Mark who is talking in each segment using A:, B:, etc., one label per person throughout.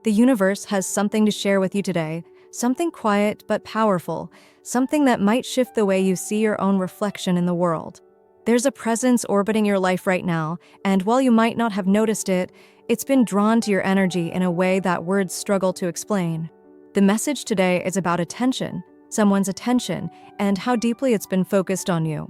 A: The universe has something to share with you today, something quiet but powerful, something that might shift the way you see your own reflection in the world. There's a presence orbiting your life right now, and while you might not have noticed it, it's been drawn to your energy in a way that words struggle to explain. The message today is about attention, someone's attention, and how deeply it's been focused on you.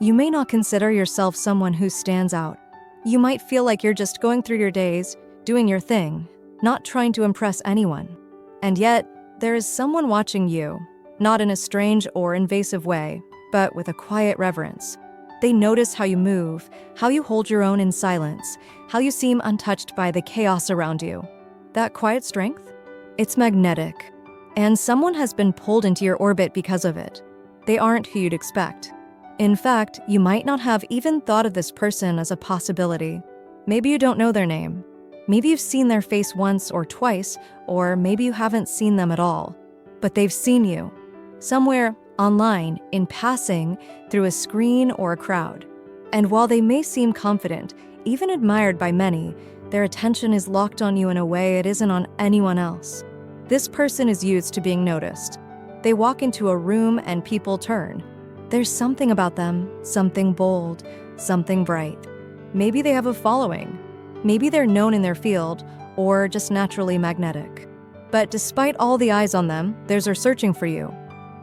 A: You may not consider yourself someone who stands out. You might feel like you're just going through your days, doing your thing, not trying to impress anyone. And yet, there is someone watching you, not in a strange or invasive way, but with a quiet reverence. They notice how you move, how you hold your own in silence, how you seem untouched by the chaos around you. That quiet strength? It's magnetic. And someone has been pulled into your orbit because of it. They aren't who you'd expect. In fact, you might not have even thought of this person as a possibility. Maybe you don't know their name. Maybe you've seen their face once or twice, or maybe you haven't seen them at all. But they've seen you. Somewhere, online, in passing, through a screen or a crowd. And while they may seem confident, even admired by many, their attention is locked on you in a way it isn't on anyone else. This person is used to being noticed. They walk into a room and people turn. There's something about them, something bold, something bright. Maybe they have a following. Maybe they're known in their field, or just naturally magnetic. But despite all the eyes on them, theirs are searching for you.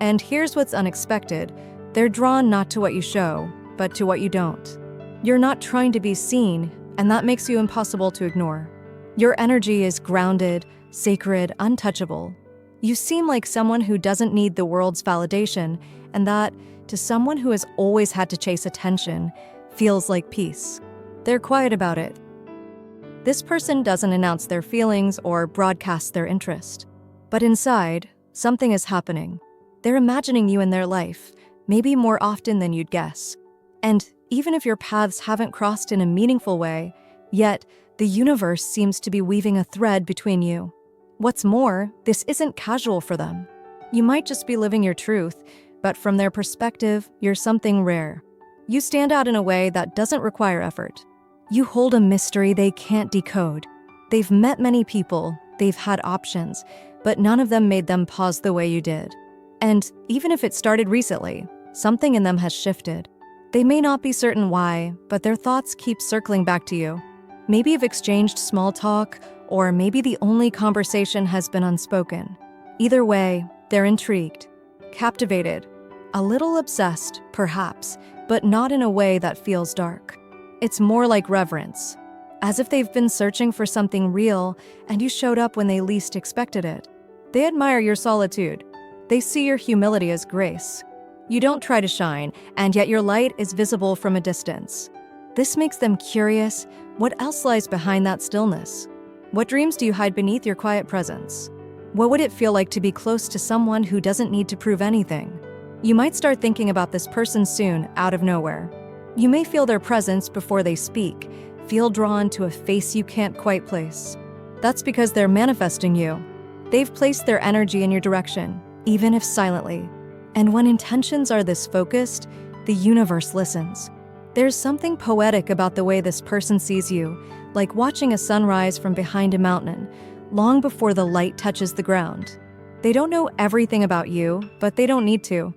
A: And here's what's unexpected. They're drawn not to what you show, but to what you don't. You're not trying to be seen, and that makes you impossible to ignore. Your energy is grounded, sacred, untouchable. You seem like someone who doesn't need the world's validation, and that, to someone who has always had to chase attention, feels like peace. They're quiet about it. This person doesn't announce their feelings or broadcast their interest. But inside, something is happening. They're imagining you in their life, maybe more often than you'd guess. And even if your paths haven't crossed in a meaningful way, yet the universe seems to be weaving a thread between you. What's more, this isn't casual for them. You might just be living your truth, but from their perspective, you're something rare. You stand out in a way that doesn't require effort. You hold a mystery they can't decode. They've met many people, they've had options, but none of them made them pause the way you did. And even if it started recently, something in them has shifted. They may not be certain why, but their thoughts keep circling back to you. Maybe you've exchanged small talk, or maybe the only conversation has been unspoken. Either way, they're intrigued, captivated, a little obsessed, perhaps, but not in a way that feels dark. It's more like reverence, as if they've been searching for something real and you showed up when they least expected it. They admire your solitude. They see your humility as grace. You don't try to shine, and yet your light is visible from a distance. This makes them curious. What else lies behind that stillness? What dreams do you hide beneath your quiet presence? What would it feel like to be close to someone who doesn't need to prove anything? You might start thinking about this person soon, out of nowhere. You may feel their presence before they speak, feel drawn to a face you can't quite place. That's because they're manifesting you. They've placed their energy in your direction, even if silently. And when intentions are this focused, the universe listens. There's something poetic about the way this person sees you, like watching a sunrise from behind a mountain, long before the light touches the ground. They don't know everything about you, but they don't need to.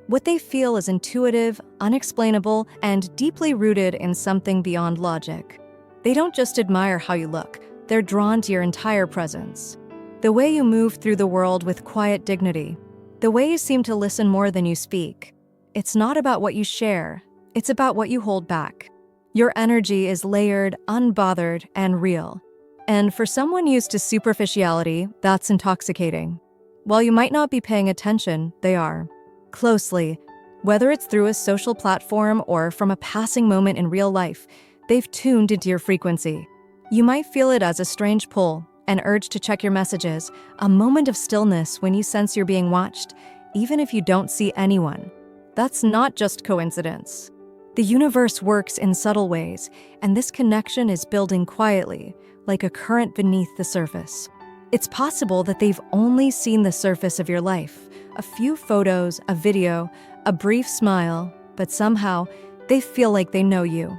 A: What they feel is intuitive, unexplainable, and deeply rooted in something beyond logic. They don't just admire how you look, they're drawn to your entire presence. The way you move through the world with quiet dignity. The way you seem to listen more than you speak. It's not about what you share, it's about what you hold back. Your energy is layered, unbothered, and real. And for someone used to superficiality, that's intoxicating. While you might not be paying attention, they are. Closely, whether it's through a social platform or from a passing moment in real life, they've tuned into your frequency. You might feel it as a strange pull, an urge to check your messages, a moment of stillness when you sense you're being watched, even if you don't see anyone. That's not just coincidence. The universe works in subtle ways, and this connection is building quietly, like a current beneath the surface. It's possible that they've only seen the surface of your life, a few photos, a video, a brief smile, but somehow they feel like they know you.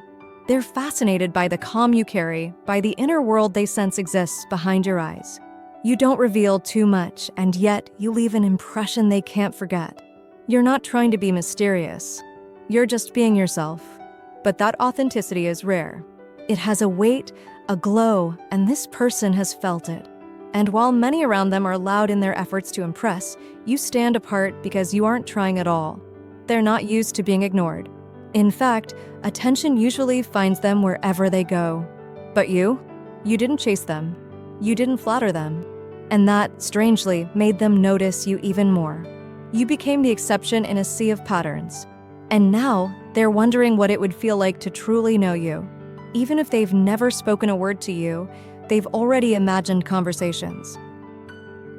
A: They're fascinated by the calm you carry, by the inner world they sense exists behind your eyes. You don't reveal too much, and yet you leave an impression they can't forget. You're not trying to be mysterious. You're just being yourself. But that authenticity is rare. It has a weight, a glow, and this person has felt it. And while many around them are loud in their efforts to impress, you stand apart because you aren't trying at all. They're not used to being ignored. In fact, attention usually finds them wherever they go. But you didn't chase them. You didn't flatter them. And that, strangely, made them notice you even more. You became the exception in a sea of patterns. And now, they're wondering what it would feel like to truly know you. Even if they've never spoken a word to you, they've already imagined conversations.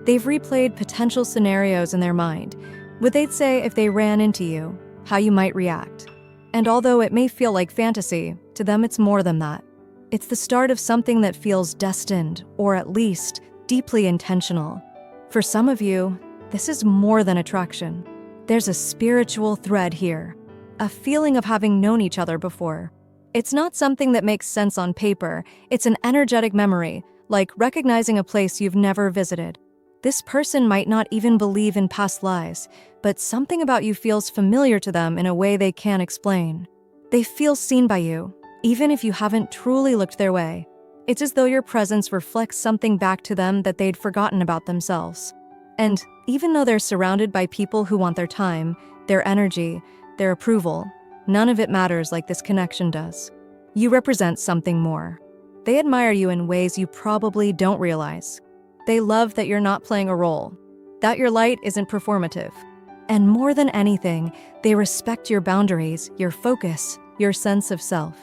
A: They've replayed potential scenarios in their mind, what they'd say if they ran into you, how you might react. And although it may feel like fantasy, to them it's more than that. It's the start of something that feels destined, or at least deeply intentional. For some of you, this is more than attraction. There's a spiritual thread here, a feeling of having known each other before. It's not something that makes sense on paper, it's an energetic memory, like recognizing a place you've never visited. This person might not even believe in past lives, but something about you feels familiar to them in a way they can't explain. They feel seen by you, even if you haven't truly looked their way. It's as though your presence reflects something back to them that they'd forgotten about themselves. And even though they're surrounded by people who want their time, their energy, their approval, none of it matters like this connection does. You represent something more. They admire you in ways you probably don't realize. They love that you're not playing a role, that your light isn't performative. And more than anything, they respect your boundaries, your focus, your sense of self.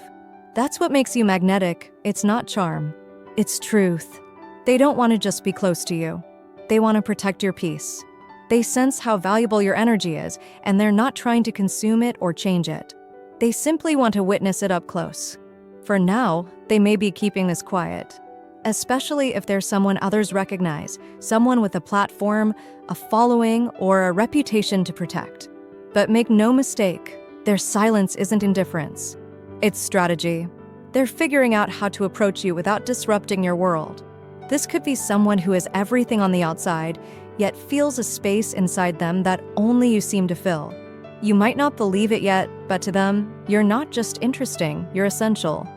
A: That's what makes you magnetic. It's not charm. It's truth. They don't want to just be close to you. They want to protect your peace. They sense how valuable your energy is, and they're not trying to consume it or change it. They simply want to witness it up close. For now, they may be keeping this quiet, especially if there's someone others recognize, someone with a platform, a following, or a reputation to protect. But make no mistake, their silence isn't indifference. It's strategy. They're figuring out how to approach you without disrupting your world. This could be someone who is everything on the outside, yet feels a space inside them that only you seem to fill. You might not believe it yet, but to them, you're not just interesting, you're essential.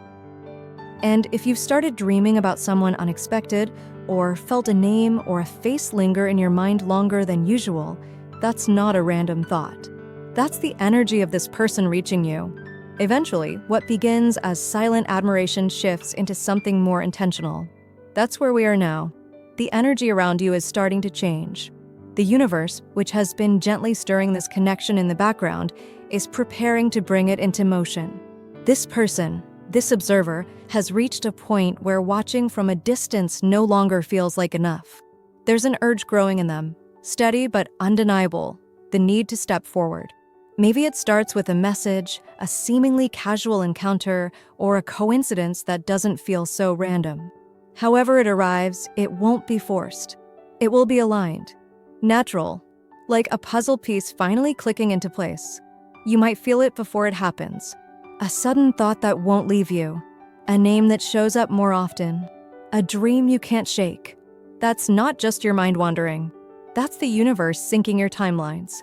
A: And if you've started dreaming about someone unexpected, or felt a name or a face linger in your mind longer than usual, that's not a random thought. That's the energy of this person reaching you. Eventually, what begins as silent admiration shifts into something more intentional. That's where we are now. The energy around you is starting to change. The universe, which has been gently stirring this connection in the background, is preparing to bring it into motion. This person, this observer, has reached a point where watching from a distance no longer feels like enough. There's an urge growing in them, steady but undeniable, the need to step forward. Maybe it starts with a message, a seemingly casual encounter, or a coincidence that doesn't feel so random. However it arrives, it won't be forced. It will be aligned, natural, like a puzzle piece finally clicking into place. You might feel it before it happens. A sudden thought that won't leave you. A name that shows up more often. A dream you can't shake. That's not just your mind wandering. That's the universe syncing your timelines.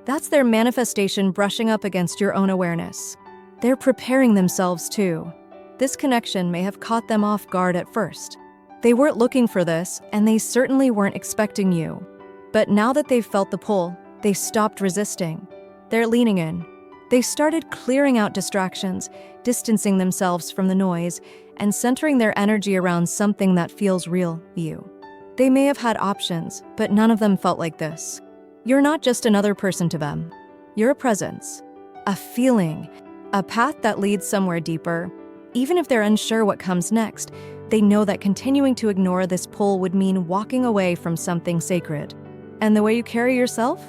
A: That's their manifestation brushing up against your own awareness. They're preparing themselves too. This connection may have caught them off guard at first. They weren't looking for this, and they certainly weren't expecting you. But now that they've felt the pull, they stopped resisting. They're leaning in. They started clearing out distractions, distancing themselves from the noise, and centering their energy around something that feels real, you. They may have had options, but none of them felt like this. You're not just another person to them. You're a presence, a feeling, a path that leads somewhere deeper. Even if they're unsure what comes next, they know that continuing to ignore this pull would mean walking away from something sacred. And the way you carry yourself?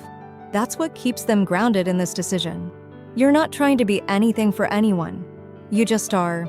A: That's what keeps them grounded in this decision. You're not trying to be anything for anyone. You just are.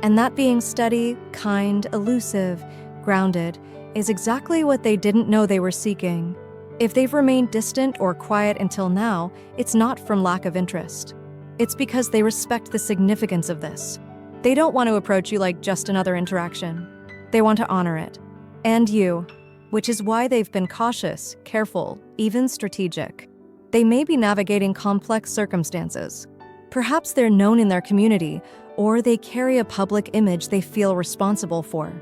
A: And that being steady, kind, elusive, grounded, is exactly what they didn't know they were seeking. If they've remained distant or quiet until now, it's not from lack of interest. It's because they respect the significance of this. They don't want to approach you like just another interaction. They want to honor it. And you, which is why they've been cautious, careful, even strategic. They may be navigating complex circumstances. Perhaps they're known in their community, or they carry a public image they feel responsible for.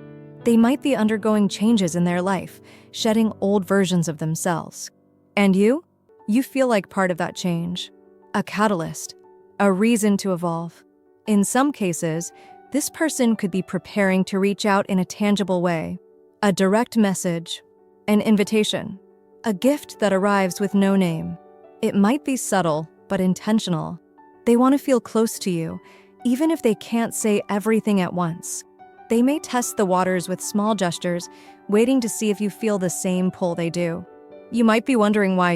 A: They might be undergoing changes in their life, shedding old versions of themselves. And you? You feel like part of that change. A catalyst. A reason to evolve. In some cases, this person could be preparing to reach out in a tangible way. A direct message. An invitation. A gift that arrives with no name. It might be subtle, but intentional. They want to feel close to you, even if they can't say everything at once. They may test the waters with small gestures, waiting to see if you feel the same pull they do. You might be wondering why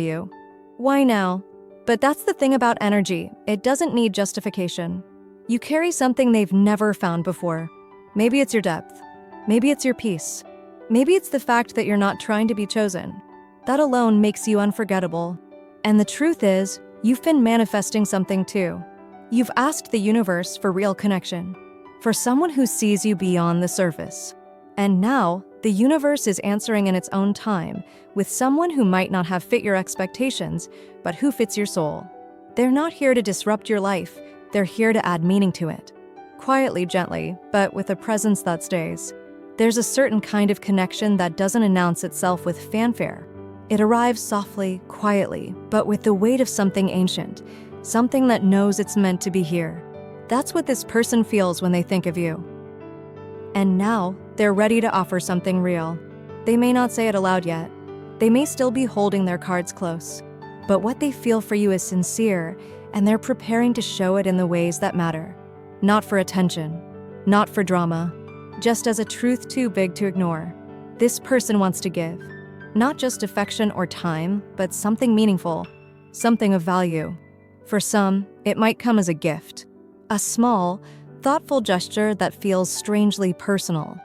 A: now? But that's the thing about energy, it doesn't need justification. You carry something they've never found before. Maybe it's your depth. Maybe it's your peace. Maybe it's the fact that you're not trying to be chosen. That alone makes you unforgettable. And the truth is, you've been manifesting something too. You've asked the universe for real connection, for someone who sees you beyond the surface. And now, the universe is answering in its own time, with someone who might not have fit your expectations, but who fits your soul. They're not here to disrupt your life, they're here to add meaning to it. Quietly, gently, but with a presence that stays. There's a certain kind of connection that doesn't announce itself with fanfare. It arrives softly, quietly, but with the weight of something ancient, something that knows it's meant to be here. That's what this person feels when they think of you. And now, they're ready to offer something real. They may not say it aloud yet. They may still be holding their cards close. But what they feel for you is sincere, and they're preparing to show it in the ways that matter. Not for attention, not for drama, just as a truth too big to ignore. This person wants to give. Not just affection or time, but something meaningful, something of value. For some, it might come as a gift. A small, thoughtful gesture that feels strangely personal.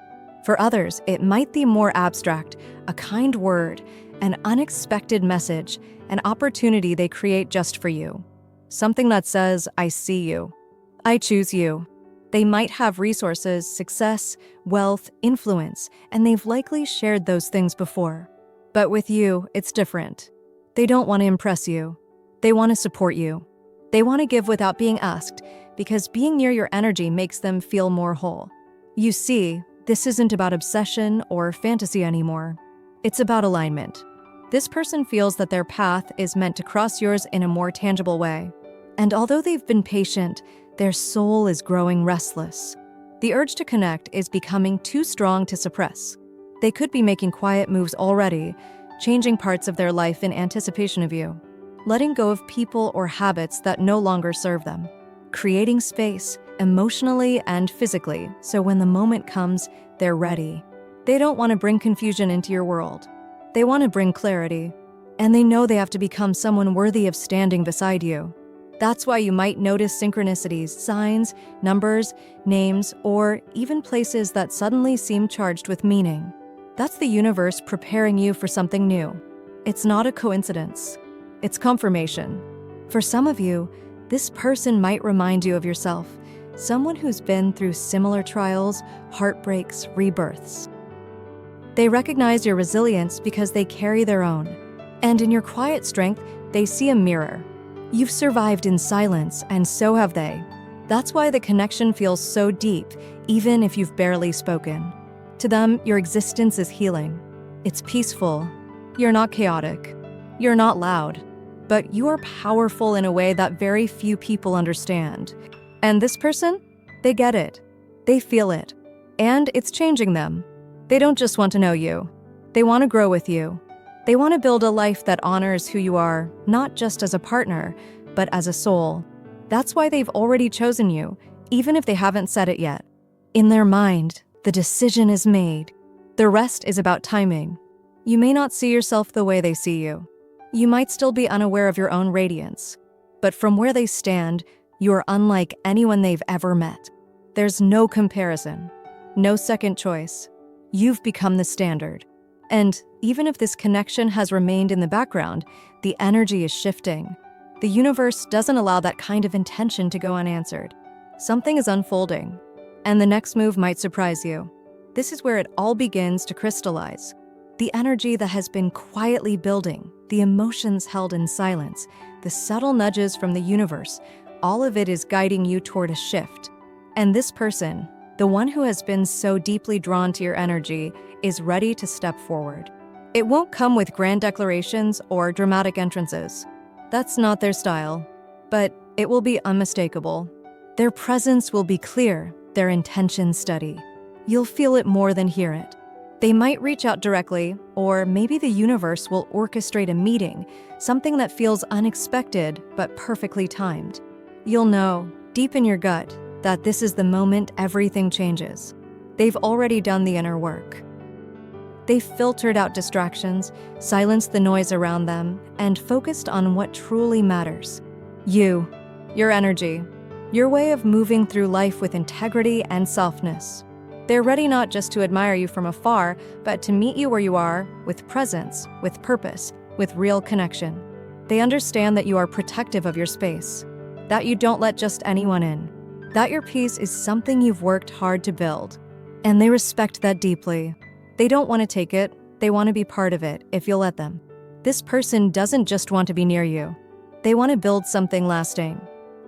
A: For others, it might be more abstract, a kind word, an unexpected message, an opportunity they create just for you. Something that says, I see you. I choose you. They might have resources, success, wealth, influence, and they've likely shared those things before. But with you, it's different. They don't want to impress you. They want to support you. They want to give without being asked, because being near your energy makes them feel more whole. You see, this isn't about obsession or fantasy anymore. It's about alignment. This person feels that their path is meant to cross yours in a more tangible way. And although they've been patient, their soul is growing restless. The urge to connect is becoming too strong to suppress. They could be making quiet moves already, changing parts of their life in anticipation of you, letting go of people or habits that no longer serve them, creating space, emotionally and physically, so when the moment comes, they're ready. They don't want to bring confusion into your world. They want to bring clarity, and they know they have to become someone worthy of standing beside you. That's why you might notice synchronicities, signs, numbers, names, or even places that suddenly seem charged with meaning. That's the universe preparing you for something new. It's not a coincidence. It's confirmation. For some of you, this person might remind you of yourself, someone who's been through similar trials, heartbreaks, rebirths. They recognize your resilience because they carry their own. And in your quiet strength, they see a mirror. You've survived in silence, and so have they. That's why the connection feels so deep, even if you've barely spoken. To them, your existence is healing. It's peaceful. You're not chaotic. You're not loud. But you are powerful in a way that very few people understand. And this person? They get it. They feel it. And it's changing them. They don't just want to know you. They want to grow with you. They want to build a life that honors who you are, not just as a partner, but as a soul. That's why they've already chosen you, even if they haven't said it yet. In their mind, the decision is made. The rest is about timing. You may not see yourself the way they see you. You might still be unaware of your own radiance. But from where they stand, you are unlike anyone they've ever met. There's no comparison, no second choice. You've become the standard. And even if this connection has remained in the background, the energy is shifting. The universe doesn't allow that kind of intention to go unanswered. Something is unfolding, and the next move might surprise you. This is where it all begins to crystallize. The energy that has been quietly building, the emotions held in silence, the subtle nudges from the universe, all of it is guiding you toward a shift. And this person, the one who has been so deeply drawn to your energy, is ready to step forward. It won't come with grand declarations or dramatic entrances. That's not their style, but it will be unmistakable. Their presence will be clear, their intention steady. You'll feel it more than hear it. They might reach out directly, or maybe the universe will orchestrate a meeting, something that feels unexpected but perfectly timed. You'll know, deep in your gut, that this is the moment everything changes. They've already done the inner work. They've filtered out distractions, silenced the noise around them, and focused on what truly matters. You, your energy, your way of moving through life with integrity and selfness. They're ready not just to admire you from afar, but to meet you where you are, with presence, with purpose, with real connection. They understand that you are protective of your space, that you don't let just anyone in, that your peace is something you've worked hard to build. And they respect that deeply. They don't want to take it, they want to be part of it, if you'll let them. This person doesn't just want to be near you. They want to build something lasting.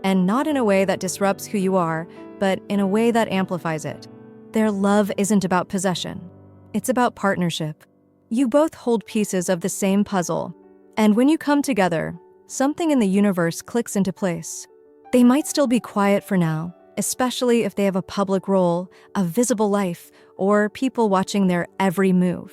A: And not in a way that disrupts who you are, but in a way that amplifies it. Their love isn't about possession. It's about partnership. You both hold pieces of the same puzzle. And when you come together, something in the universe clicks into place. They might still be quiet for now, especially if they have a public role, a visible life, or people watching their every move.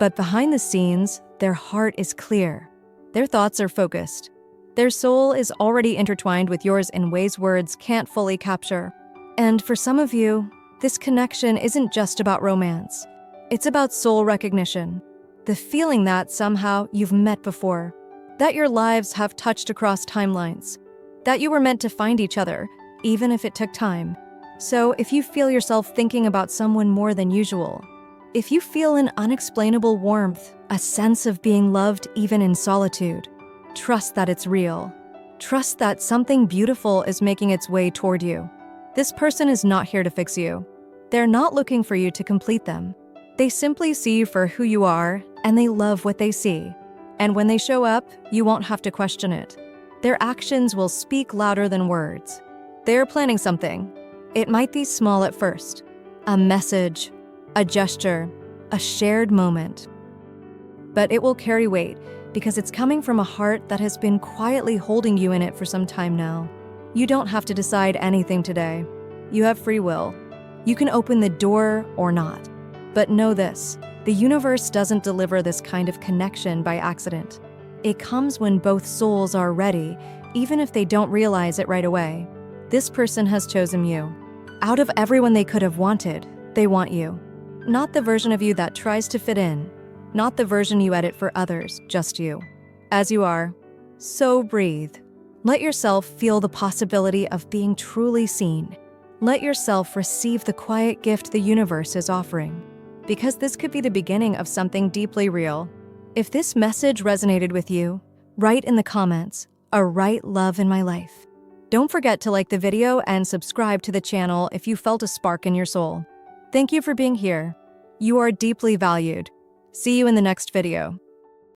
A: But behind the scenes, their heart is clear. Their thoughts are focused. Their soul is already intertwined with yours in ways words can't fully capture. And for some of you, this connection isn't just about romance. It's about soul recognition. The feeling that somehow you've met before, that your lives have touched across timelines, that you were meant to find each other, even if it took time. So if you feel yourself thinking about someone more than usual, if you feel an unexplainable warmth, a sense of being loved even in solitude, trust that it's real. Trust that something beautiful is making its way toward you. This person is not here to fix you. They're not looking for you to complete them. They simply see you for who you are, and they love what they see. And when they show up, you won't have to question it. Their actions will speak louder than words. They're planning something. It might be small at first. A message, a gesture, a shared moment. But it will carry weight because it's coming from a heart that has been quietly holding you in it for some time now. You don't have to decide anything today. You have free will. You can open the door or not. But know this, the universe doesn't deliver this kind of connection by accident. It comes when both souls are ready, even if they don't realize it right away. This person has chosen you. Out of everyone they could have wanted, they want you. Not the version of you that tries to fit in. Not the version you edit for others, just you. As you are. So breathe. Let yourself feel the possibility of being truly seen. Let yourself receive the quiet gift the universe is offering. Because this could be the beginning of something deeply real. If this message resonated with you, write in the comments, "A right love in my life." Don't forget to like the video and subscribe to the channel if you felt a spark in your soul. Thank you for being here. You are deeply valued. See you in the next video.